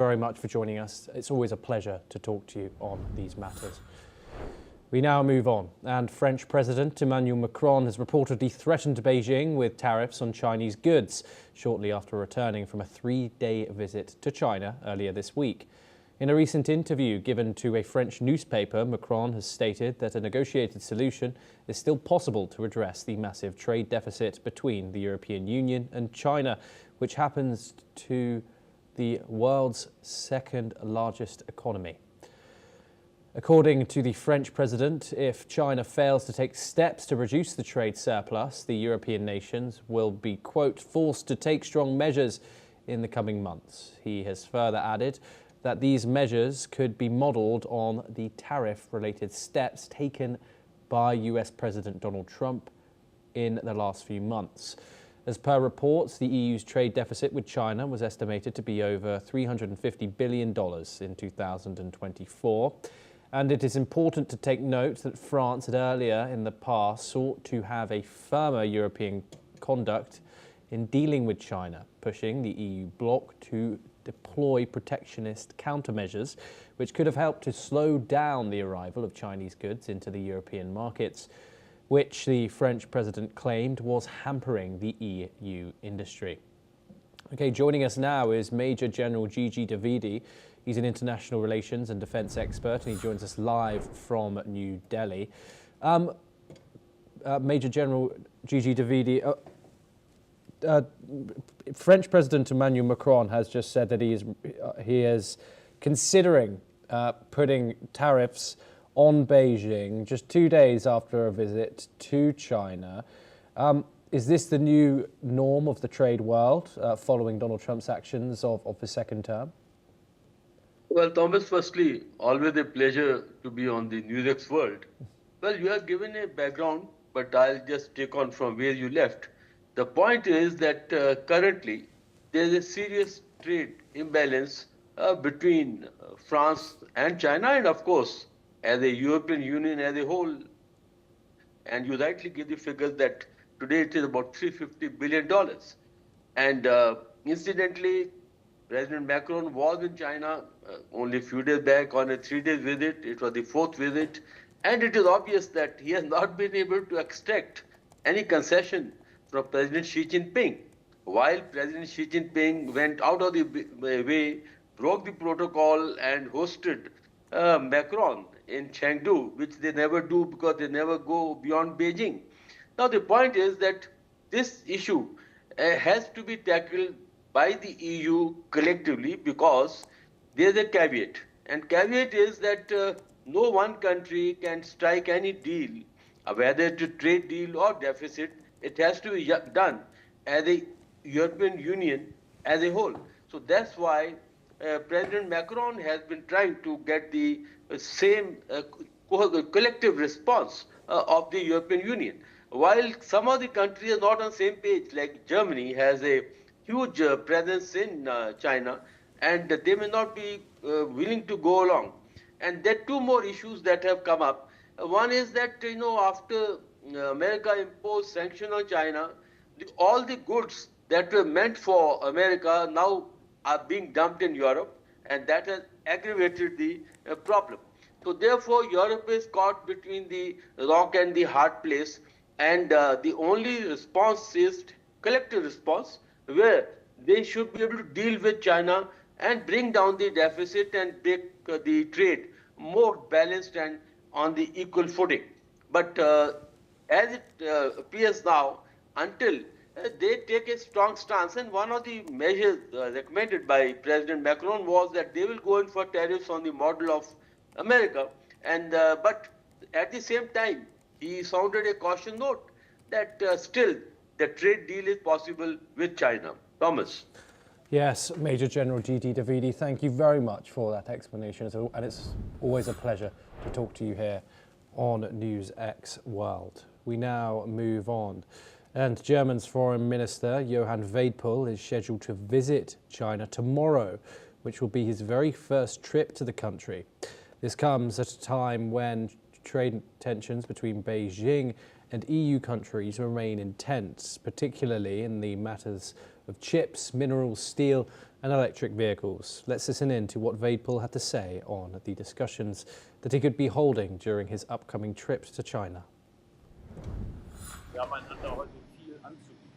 very much for joining us. It's always a pleasure to talk to you on these matters. We now move on, and French President Emmanuel Macron has reportedly threatened Beijing with tariffs on Chinese goods shortly after returning from a 3-day visit to China earlier this week. In a recent interview given to a French newspaper, Macron has stated that a negotiated solution is still possible to address the massive trade deficit between the European Union and China, which happens to the world's second largest economy. According to the French president, if China fails to take steps to reduce the trade surplus, the European nations will be, quote, forced to take strong measures in the coming months. He has further added that these measures could be modelled on the tariff-related steps taken by US President Donald Trump in the last few months. As per reports, the EU's trade deficit with China was estimated to be over $350 billion in 2024. And it is important to take note that France had earlier in the past sought to have a firmer European conduct in dealing with China, pushing the EU bloc to deploy protectionist countermeasures, which could have helped to slow down the arrival of Chinese goods into the European markets, which the French president claimed was hampering the EU industry. Okay, joining us now is Major General Gigi Davidi. He's an international relations and defence expert, and he joins us live from New Delhi. Major General Gigi Davidi, French President Emmanuel Macron has just said that he is considering putting tariffs on Beijing just 2 days after a visit to China. Is this the new norm of the trade world following Donald Trump's actions of his second term? Well, Thomas, firstly, always a pleasure to be on the NewsX World. Well, you have given a background, but I'll just take on from where you left. The point is that currently there is a serious trade imbalance between France and China, and of course, as a European Union as a whole. And you rightly give the figures that today it is about $350 billion. And incidentally, President Macron was in China only a few days back on a 3-day visit. It was the 4th visit. And it is obvious that he has not been able to extract any concession from President Xi Jinping. While President Xi Jinping went out of the way, broke the protocol and hosted Macron in Chengdu, which they never do because they never go beyond Beijing. Now, the point is that this issue has to be tackled by the EU collectively because there's a caveat. And caveat is that no one country can strike any deal, whether it's a trade deal or deficit. It has to be done as a European Union as a whole. So that's why President Macron has been trying to get the same collective response of the European Union. While some of the countries are not on the same page, like Germany has a huge presence in China, and they may not be willing to go along. And there are two more issues that have come up. One is that, after America imposed sanctions on China, all the goods that were meant for America now are being dumped in Europe, and that has aggravated the problem. So therefore, Europe is caught between the rock and the hard place, and the only response is collective response, where they should be able to deal with China and bring down the deficit and make the trade more balanced and on the equal footing. But as it appears now, until they take a strong stance, and one of the measures recommended by President Macron was that they will go in for tariffs on the model of America, and but at the same time, he sounded a caution note that still the trade deal is possible with China. Thomas. Yes, Major General Gigi Davidi, thank you very much for that explanation, and it's always a pleasure to talk to you here on NewsX World. We now move on, and Germany's Foreign Minister Johann Wadephul is scheduled to visit China tomorrow, which will be his very first trip to the country. This comes at a time when trade tensions between Beijing and EU countries remain intense, particularly in the matters of chips, minerals, steel And electric vehicles. Let's listen in to what Vaidpal had to say on the discussions that he could be holding during his upcoming trip to China. Wir haben einander heute viel anzubieten.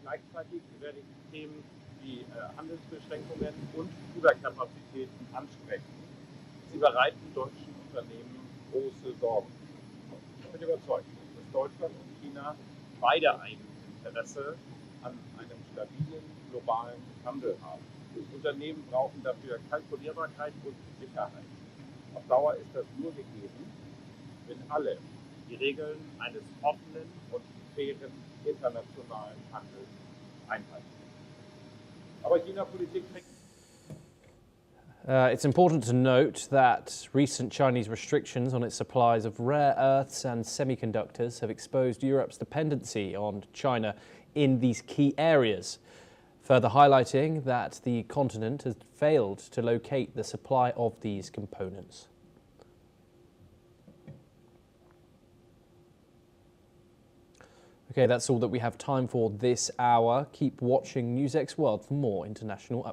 Gleichzeitig werde ich Themen wie Handelsbeschränkungen und Überkapazitäten ansprechen. Sie bereiten deutschen Unternehmen große Sorgen. Ich bin überzeugt, dass Deutschland und China beide ein Interesse an einem stabilen globalen Handel haben. Unternehmen brauchen dafür Kalkulierbarkeit und Sicherheit. Auf Dauer ist das nur gegeben, wenn alle die Regeln eines offenen und fairen internationalen Handels einhalten. Aber China-Politik trägt. It's important to note that recent Chinese restrictions on its supplies of rare earths and semiconductors have exposed Europe's dependency on China in these key areas, further highlighting that the continent has failed to locate the supply of these components. Okay, that's all that we have time for this hour. Keep watching NewsX World for more international updates.